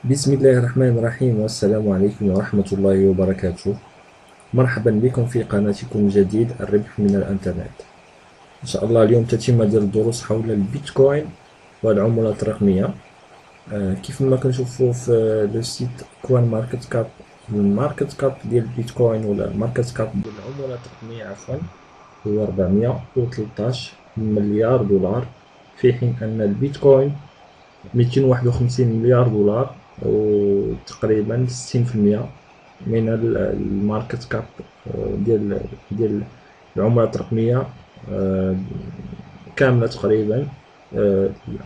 بسم الله الرحمن الرحيم، والسلام عليكم ورحمة الله وبركاته. مرحبا بكم في قناتكم الجديد الربح من الانترنت. ان شاء الله اليوم تتم ديال الدروس حول البيتكوين والعملات الرقمية. كيف ما كنشوفوا في لو سيت كوان ماركت كاب، الماركت كاب ديال البيتكوين ولا الماركت كاب ديال العملات الرقمية عفوا هو 413 مليار دولار، في حين ان البيتكوين 251 مليار دولار، وتقريبا 60% من الماركت كاب ديال العملات الرقمية كاملة تقريبا.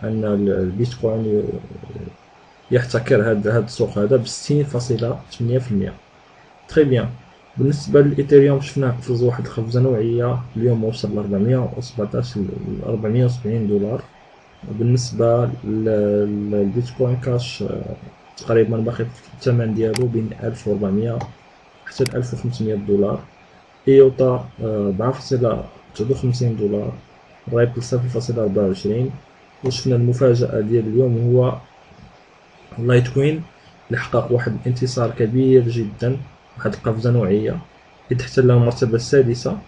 أن البيتكوين يحتكر هذا السوق هذا ب 60.8%. تري بيان. بالنسبة للإيثيريوم شفناه قفز واحد القفزة نوعية، اليوم وصل ل 417 470 دولار. بالنسبة للبيتكوين كاش تقريبا باقي في الثمن ديالو بين 1400 حتى 1500 دولار. إيوتا 4.59 دولار، رايبل 0.24. وشفنا المفاجأة ديال اليوم هو اللايتكوين اللي حقق واحد الانتصار كبير جدا، واحد القفزة نوعية، إذ احتل المرتبة السادسة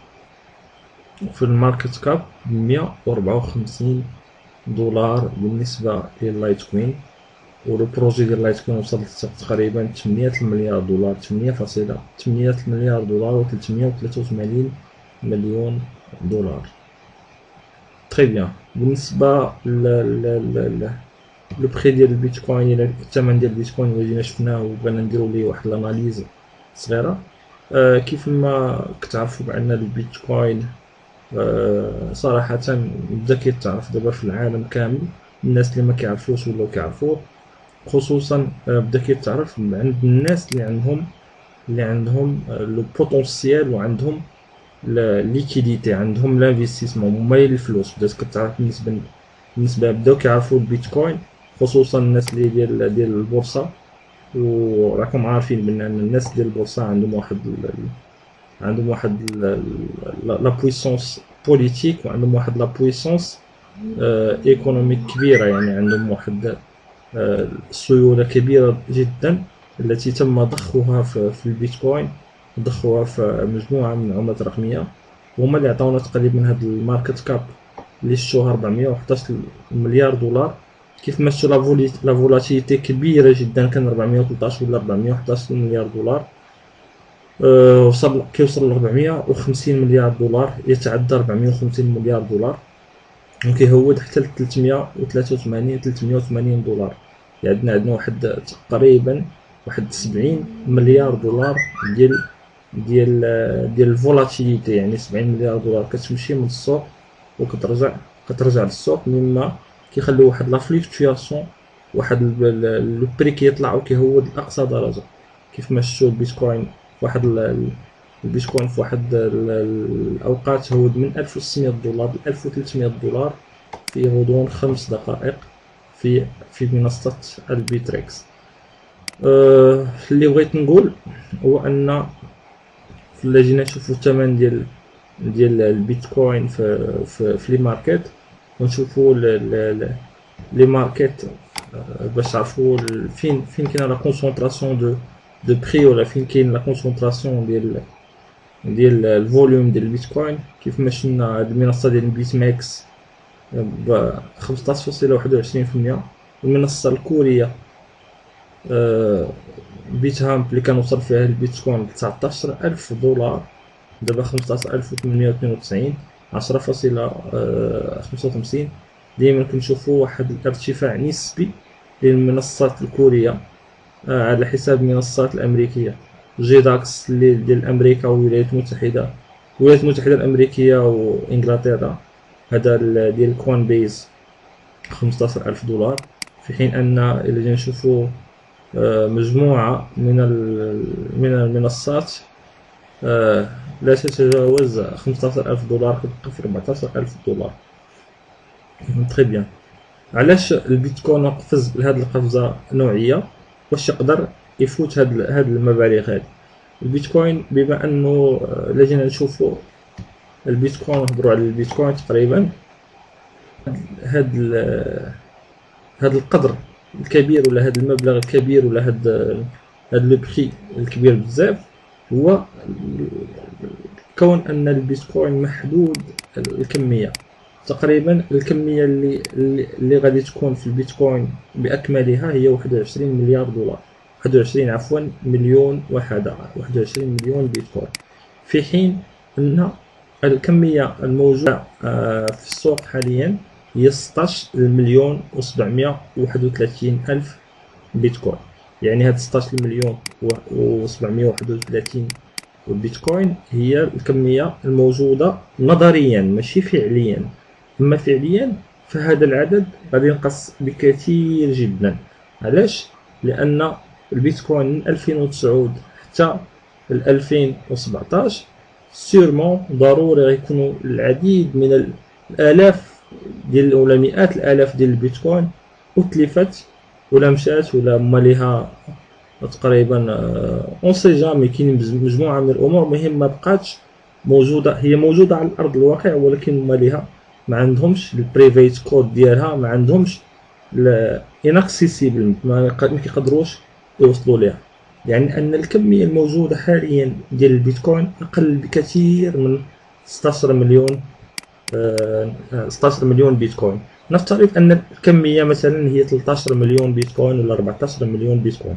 في الماركت كاب ب 154 دولار بالنسبة لللايتكوين. ولو بروجي ديال اللايتكوين وصل تقريبا 8 مليار دولار، 8 مليار دولار و 383 مليون دولار. تري بيان. بالنسبة لو بري ديال البيتكوين، الى الثمن ديال البيتكوين اللي جينا شفناه وبغينا نديرو ليه واحد الاناليز صغيرة. كيف ما كتعرفوا بأن البيتكوين صراحة بدا كيتعرف دابا في العالم كامل. الناس اللي ما كيعرفوش ولاو كيعرفوه، خصوصا بدا كيتعرف عند الناس اللي عندهم لو بوتونسيال وعندهم ليكيديتي، عندهم لانفستيسمون، هما الفلوس. بدات كتعرف بالنسبه بداو كيعرفوا البيتكوين، خصوصا الناس اللي ديال البورصه. وراكم عارفين بان الناس ديال البورصه عندهم واحد لا بويسونس بوليتيك، وعندهم واحد لا بويسونس ايكونوميك كبيره، يعني عندهم واحد سيوله كبيره جدا التي تم ضخها في البيتكوين، ضخها في مجموعه من العملات الرقميه. وهما اللي عطاونا تقريبا هذا الماركت كاب اللي شفتوها 411 مليار دولار. كيف ما شفتوا لا فولاتيليتي كبيره جدا، كان 413 ولا 411 مليار دولار، كيوصل ل 450 مليار دولار، يتعدى 450 مليار دولار، وكيهود حتى ل 383 دولار. يعني عندنا واحد تقريبا واحد 70 مليار دولار ديال الفولاتيليتي، يعني 70 مليار دولار كتمشي من السوق كترجع للسوق، مما كيخلي واحد لا فليكتوياسيون، واحد لو بري كيطلع وكيهود لاقصى درجه. كيف ما شفتوا البيتكوين في واحد الاوقات هود من 1600 دولار ل 1300 دولار في غضون 5 دقائق في منصة البيتريكس. اللي بغيت نقول هو ان فلا جينا نشوفو الثمن ديال البيتكوين في لي ماركت، ونشوفو لي ماركت باش تعرفوا فين كاينه لا كونسونطراسيون دو بري، ولا فين كاين لا كونسونطراسيون ديال الفوليوم ديال البيتكوين. كيف ما شفنا هاد المنصه ديال البيت ماكس ب 15.21%. المنصه الكوريه بيت هامب اللي كان وصل فيها البيتكوين ل 19000 دولار، دابا 15892، 10.55. ديما كنشوفوا واحد الارتفاع نسبي للمنصات الكورية على حساب المنصات الأمريكية. جي داكس اللي ديال أمريكا والولايات المتحدة الأمريكية وإنجلترا، هذا ديال كوان بيز 15000 دولار. في حين أن إلا جينا نشوفوا مجموعة من المنصات لا تتجاوز 15000 دولار، كتبقى في 14000 دولار. تري بيان. علاش البيتكوين قفز لهاد القفزة نوعية؟ واش يقدر يفوت هاد المبالغ هادي؟ البيتكوين بما انه الا جينا نشوفو البيتكوين، نهضروا على البيتكوين تقريبا هاد القدر الكبير ولا هذا المبلغ الكبير ولا هذا لو بري الكبير بزاف هو كون ان البيتكوين محدود الكميه. تقريبا الكميه اللي غادي تكون في البيتكوين باكملها هي 21 مليار دولار، 21 عفوا مليون وحده، 21 مليون بيتكوين، في حين ان الكميه الموجوده في السوق حاليا هي 16 مليون و731 الف بيتكوين. يعني هاد 16 مليون و731 البيتكوين هي الكمية الموجودة نظريا ماشي فعليا. أما فعليا فهذا العدد غادي ينقص بكثير جدا. علاش؟ لأن البيتكوين من 2009 حتى 2017 سيرمون ضروري غيكونوا العديد من الآلاف ديال ولا مئات الآلاف ديال البيتكوين أتلفت ولا مشات ولا ماليها تقريبا اون سي جامي. كاين مجموعه من الامور مهم ما بقاتش موجوده، هي موجوده على الارض الواقع ولكن ماليها ما عندهمش البريفيت كود ديالها، ما عندهمش اناكسيسيبل، ما كيقدروش يوصلوا ليها. يعني ان الكميه الموجوده حاليا ديال البيتكوين اقل بكثير من 16 مليون 16 مليون بيتكوين. نفترض ان الكميه مثلا هي 13 مليون بيتكوين ولا 14 مليون بيتكوين،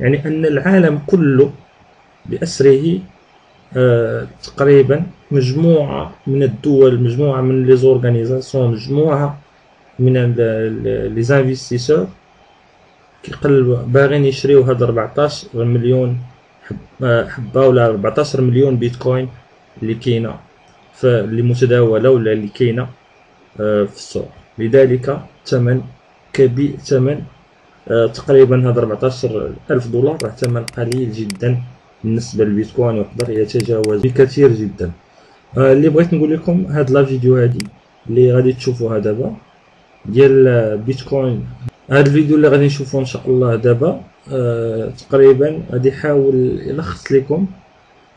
يعني ان العالم كله باسره تقريبا مجموعه من الدول، مجموعه من لي زورغانيزاسيون، مجموعه من لي زانفيستيسور كيقلبوا باغيين يشريو هاد 14 مليون حبه ولا 14 مليون بيتكوين اللي كاينه اللي متداوله ولا اللي كاينه في السوق. لذلك ثمن كبير، ثمن تقريبا هذا 14 ألف دولار راه ثمن قليل جدا بالنسبه للبيتكوين، ويقدر يتجاوز بكثير جدا. اللي بغيت نقول لكم هاد لا فيديو هادي اللي غادي تشوفوها دابا ديال بيتكوين، هاد الفيديو اللي غادي نشوفوه ان شاء الله دابا تقريبا غادي يحاول يلخص لكم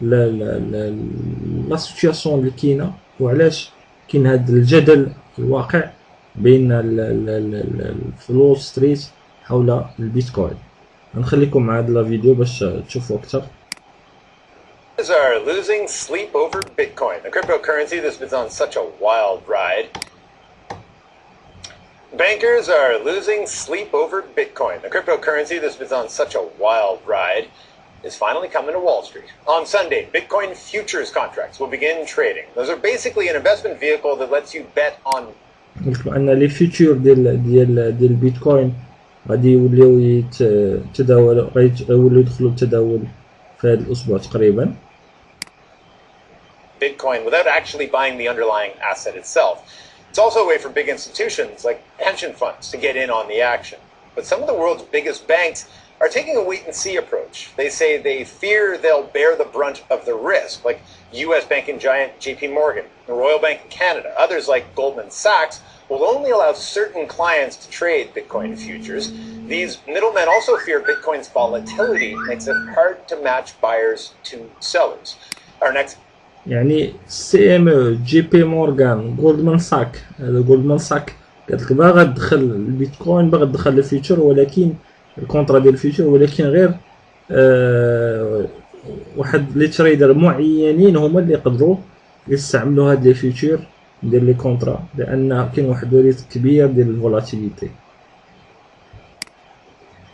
لا سيتوياسيون اللي كاينه وعلاش كاين هاد الجدل الواقع بين الفلول ستريت حول البيتكوين. غنخليكم مع هاد لا فيديو باش تشوفوا اكثر. Are losing sleep over Bitcoin, a cryptocurrency that's been on such a wild ride. Bankers are losing sleep over Bitcoin, a cryptocurrency that's been on such a wild ride, is finally coming to Wall Street. On Sunday, Bitcoin futures contracts will begin trading. Those are basically an investment vehicle that lets you bet on. قلت ان لي فيتشر ديال البيتكوين غادي يوليو يتداولوا، غيوليو يدخلوا التداول في هذا الاسبوع تقريبا. Bitcoin without actually buying the underlying asset itself. It's also a way for big institutions like pension funds to get in on the action. But some of the world's biggest banks are taking a wait-and-see approach. They say they fear they'll bear the brunt of the risk, like U.S. banking giant J.P. Morgan, the Royal Bank of Canada. Others like Goldman Sachs will only allow certain clients to trade Bitcoin futures. These middlemen also fear Bitcoin's volatility makes it hard to match buyers to sellers. Our next يعني سي ام او، جي بي مورغان، جولدمان ساك. هذا جولدمان ساك قالت لك باغا تدخل البيتكوين، باغا تدخل الفيوتشر، ولكن الكونترا ديال الفيوتشر، ولكن غير واحد لي تريدر معينين هما اللي يقدروا يستعملوا هاد لي فيوتشر ديال لي كونترا، لان كاين واحد الريسك كبير ديال الفولاتيليتي.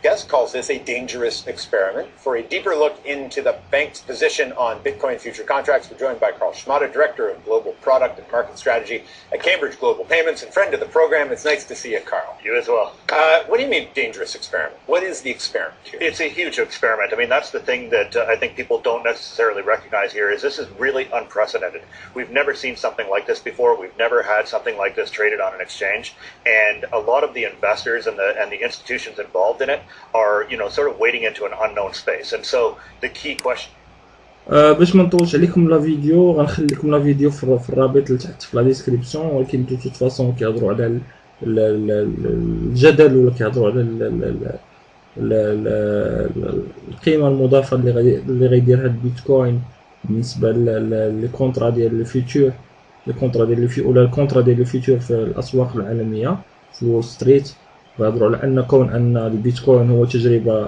guest calls this a dangerous experiment. For a deeper look into the bank's position on Bitcoin future contracts, we're joined by Carl Schmada, Director of Global Product and Market Strategy at Cambridge Global Payments and friend of the program. It's nice to see you, Carl. You as well. What do you mean dangerous experiment? What is the experiment here? It's a huge experiment. I mean, that's the thing that I think people don't necessarily recognize here is this is really unprecedented. We've never seen something like this before. We've never had something like this traded on an exchange. And a lot of the investors and the institutions involved in it are, sort of wading into an unknown space. And so the key question. باش ما نطولش عليكم لا فيديو، غنخلي لكم لا فيديو في الرابط اللي تحت في لا ديسكريبسيون. ولكن دو توت فاصون كيهضروا على الجدل ولا كيهضروا على القيمه المضافه اللي غيديرها البيتكوين بالنسبه للي كونطرا ديال الفيوتشر، لي كونطرا ديال ولا الكونطرا ديال الفيوتشر في الاسواق العالميه في وول ستريت. ويهضروا على ان كون ان البيتكوين هو تجربه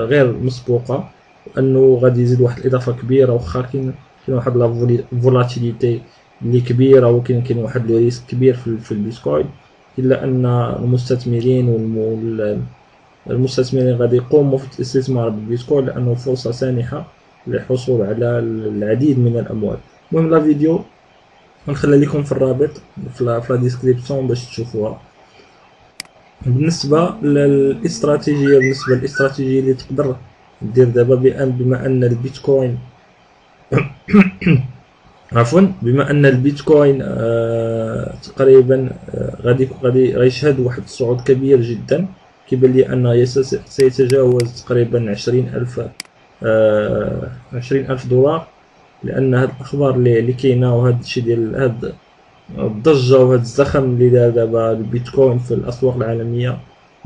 غير مسبوقه، وانه غادي يزيد واحد الاضافه كبيره، واخا كاين واحد لا فولاتيليتي اللي كبيره، وكاين واحد لو ريسك كبير في البيتكوين، الا ان المستثمرين المستثمرين غادي يقوموا في الاستثمار بالبيتكوين، لانه فرصه سانحه للحصول على العديد من الاموال. المهم لا فيديو غنخلي لكم في الرابط في لا ديسكريبسيون باش تشوفوها. بالنسبه للاستراتيجيه اللي تقدر دير دابا، بما ان البيتكوين عفوا بما ان البيتكوين تقريبا غادي يشهد واحد الصعود كبير جدا، كيبان لي انه سيتجاوز تقريبا 20,000 دولار، لان هاد الاخبار اللي كاينه وهاد الشيء ديال هاد الضجه وهاد الزخم اللي دار دابا البيتكوين في الاسواق العالميه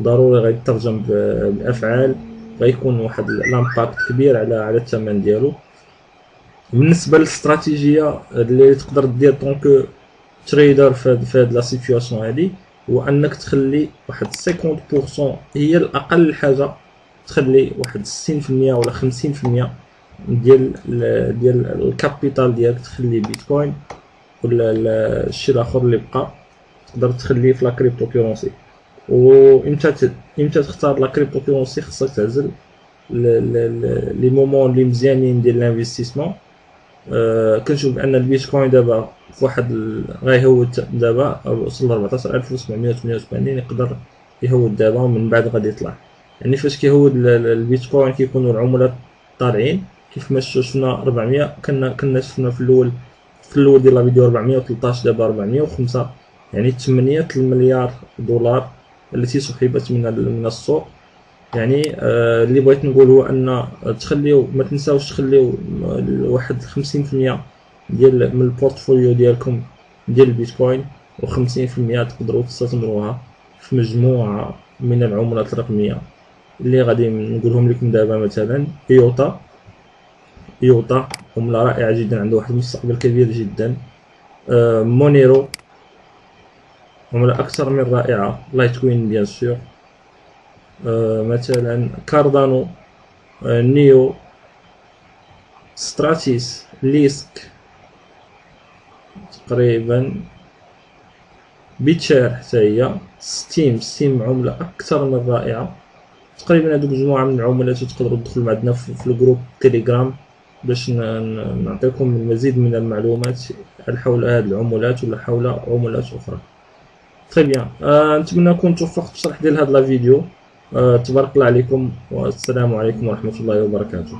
ضروري غيترجم بافعال، غيكون واحد لامباكت كبير على الثمن ديالو. بالنسبه للاستراتيجيه اللي تقدر دير طونك تريدر في هاد لا سيتوياسيون هادي، هو انك تخلي واحد 50% هي الاقل حاجه، تخلي واحد 60% ولا 50% ديال الكابيتال ديالك تخلي بيتكوين، ولا الشيء الاخر اللي بقى تقدر تخليه في لا كريبتو كورونسي. وامتى تختار لا كريبتو كورونسي؟ خصك تعزل لي مومون اللي مزيانين ديال الانفستيسمون. كنشوف بان البيتكوين دابا في واحد غيهود دابا وصل ل 14788، يقدر يهود دابا ومن بعد غادي يطلع. يعني فاش كيهود البيتكوين كيكونوا العملات طالعين، كيف ما شفنا 400 كنا شفنا في الاول ديال الفيديو 413، دابا 405، يعني 8 المليار دولار التي سحبت من السوق. يعني اللي بغيت نقول هو ان تخليو، ما تنساوش تخليو واحد 50% من البورتفوليو ديالكم ديال البيتكوين، و50% تقدروا تستثمروها في مجموعه من العملات الرقميه اللي غادي نقولهم لكم دابا. مثلا ايوتا عمله رائعه جدا، عنده واحد المستقبل كبير جدا. مونيرو عمله اكثر من رائعه. لايتكوين بيان سور. مثلا كاردانو، نيو، ستراتيس، ليسك تقريبا، بيتشير حتى هي، ستيم عمله اكثر من رائعه. تقريبا هذوك مجموعه من العملات، تقدروا تدخلوا معنا في الجروب تيليجرام باش نعطيكم المزيد من المعلومات حول هذه العملات ولا حول عملات اخرى. تري بيان، نتمنى نكون توفقت في شرح ديال هذا الفيديو. تبارك الله عليكم، والسلام عليكم ورحمه الله وبركاته.